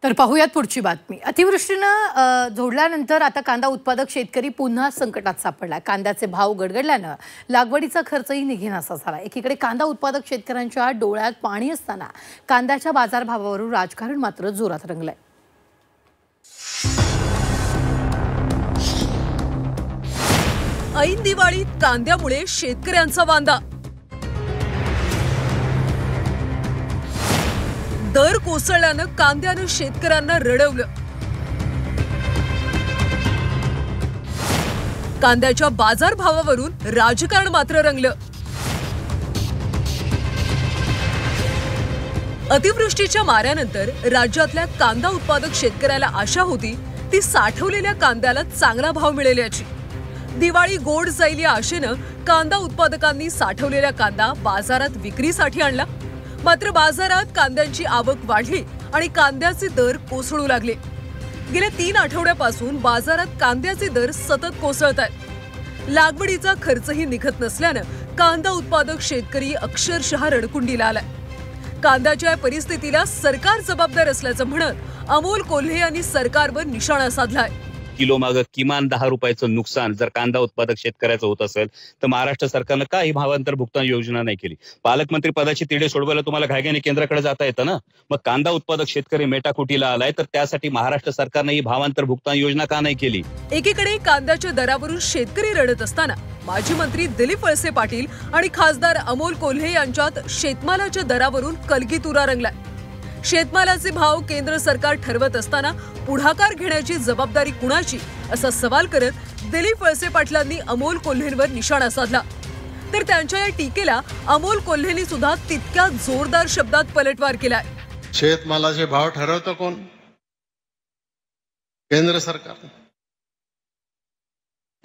तर पाहूयात पुढची बातमी। अतिवृष्टीनं झोडल्यानंतर आता कांदा उत्पादक शेतकरी पुन्हा संकटात सापडला। कांद्याचे भाव गडगडल्यानं लागवडीचा खर्चही निघेनासा झाला। एकीकडे कांदा उत्पादक शेतकऱ्यांच्या डोळ्यात पाणी असताना कांद्याच्या बाजारभावावरून राजकारण मात्र जोरात रंगलंय। ऐन दिवाळीत कांद्यामुळे शेतकऱ्यांचा वांदा। दर कोसळल्यानं कांद्यानं शेतकऱ्यांना रडवलं। कांद्याच्या बाजारभावावरून राजकारण मात्र रंगलं। अतिवृष्टीच्या माऱ्यानंतर राज्यातल्या कांदा उत्पादक शेतकऱ्याला आशा होती ती साठवलेल्या कांद्याला चांगला भाव मिळेल याची। दिवाळी गोड जाईल या आशेनं कांदा उत्पादकांनी साठवलेला कांदा बाजारात विक्रीसाठी आणला। मात्र बाजारात कांद्यांची आवक वाढली आणि कांद्याचे दर कोसळू लागले। गेल्या 3 आठवड्यापासून बाजारात कांद्याचे दर सतत कोसळतायत। लागवडीचा खर्चही निघत नसल्यानं कांदा उत्पादक शेतकरी अक्षरशः रडकुंडीला आलाय। कांद्याच्या परिस्थितीला सरकार जबाबदार असल्याचं म्हणत अमोल कोल्हे यांनी सरकारवर निशाणा साधलाय। किलो मागे किमान 10 रुपयाचं नुकसान जर कांदा उत्पादक शेतकऱ्याचं होत असेल तर महाराष्ट्र सरकारनं का ही भावांतर भुगतान योजना नाही केली? पालकमंत्री पदाची तिढे सोडवायला तुम्हाला घाईघाईने केंद्राकडे जाता येतं ना। मग कांदा उत्पादक शेतकरी मेटाकुटीला आलाय तर त्यासाठी महाराष्ट्र सरकारने ही भावांतर भुगतान योजना का नाही केली? एकीकडे कांद्याच्या दरावरून शेतकरी रडत असताना माजी मंत्री दिलीप वळसे पाटील आणि खासदार अमोल कोल्हे यांच्यात शेतमालाच्या दरावरून कलगीतुरा रंगलाय। शेतमालाचे भाव केंद्र सरकार ठरवत असताना पुढाकार घेण्याची जबाबदारी कुणाची असा सवाल करत दिलीप वळसे पाटलांनी अमोल कोल्हेंवर निशाणा साधला। तर त्यांच्या या टीकेला अमोल कोल्हेंनी सुद्धा तितक्या जोरदार शब्दात पलटवार केलाय। शेतमालाचे भाव ठरवतं कोण? केंद्र सरकार।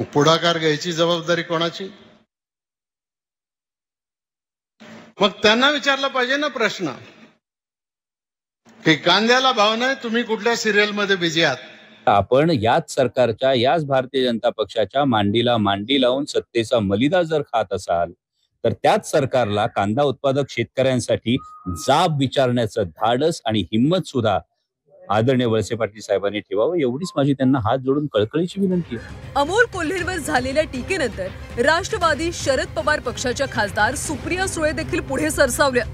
पुढाकार घ्यायची जबाबदारी कोणाची? मग त्यांना विचारलं पाहिजे ना प्रश्न की कांद्याला भाव नाही, तुम्ही कुठल्या सिरियल मध्ये बिझी आहात? आपण याच सरकारच्या याच भारतीय जनता पक्षाच्या मांडीला मांडी लावून सत्तेचा मलिदा जर खात असाल तर त्याच सरकारला कांदा उत्पादक शेतकऱ्यांसाठी जाब विचारण्याचं धाडस आणि हिम्मत सुद्धा आदरणीय वळसे पाटील साहेबांनी ठेवावं एवढीच माझी त्यांना हात जोडून कळकळीची विनंती आहे। अमोल कोल्हेंवर झालेल्या टीकेनंतर राष्ट्रवादी शरद पवार पक्षाच्या खासदार सुप्रिया सुळे देखील पुढे सरसावल्या।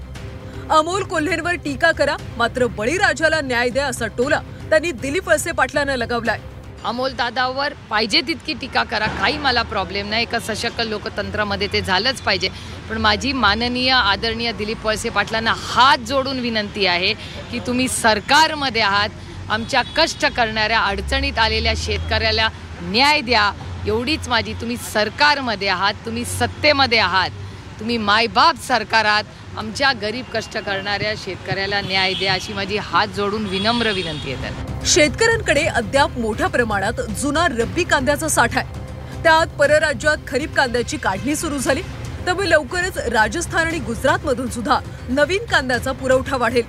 अमोल कोल्हेंवर टीका करा मात्र बळीराजाला न्याय द्या असा टोला त्यांनी दिलीप वळसे पाटलांना लगावलाय। अमोल दादावर पाहिजे तितकी टीका करा, काही मला प्रॉब्लेम नाही। एका सशक्त लोकतंत्रामध्ये ते झालंच पाहिजे, पण माझी माननीय आदरणीय दिलीप वळसे पाटलांना हात जोडून विनंती आहे की तुम्ही सरकारमध्ये आहात, आमच्या कष्ट करणाऱ्या अडचणीत आलेल्या शेतकऱ्याला न्याय द्या एवढीच माझी। तुम्ही सरकारमध्ये आहात, तुम्ही सत्तेमध्ये आहात, तुम्ही मायबाप सरकार आहात, आमच्या गरीब कष्ट करणाऱ्या शेतकऱ्याला न्याय द्या अशी माझी हात जोडून विनम्र विनंती आहे। शेतकऱ्यांकडे अद्याप मोठ्या प्रमाणात जुना रब्बी कांद्याचा साठा आहे। त्यात परराज्यात खरीप कांद्याची काढणी सुरू झाली, त्यामुळे लवकरच राजस्थान आणि गुजरात मधून सुद्धा नवीन कांद्याचा पुरवठा वाढेल।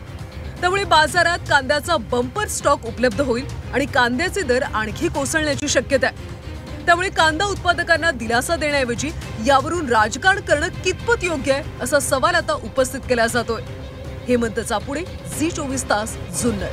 त्यामुळे बाजारात कांद्याचा बंपर स्टॉक उपलब्ध होईल आणि कांद्याचे दर आणखी कोसळण्याची शक्यता आहे। त्यामुळे कांदा उत्पादकांना दिलासा देण्याऐवजी यावरून राजकारण करणं कितपत योग्य आहे असा सवाल आता उपस्थित केला जातोय। हेमंत चापुडे, झी 24 तास, जुन्नर।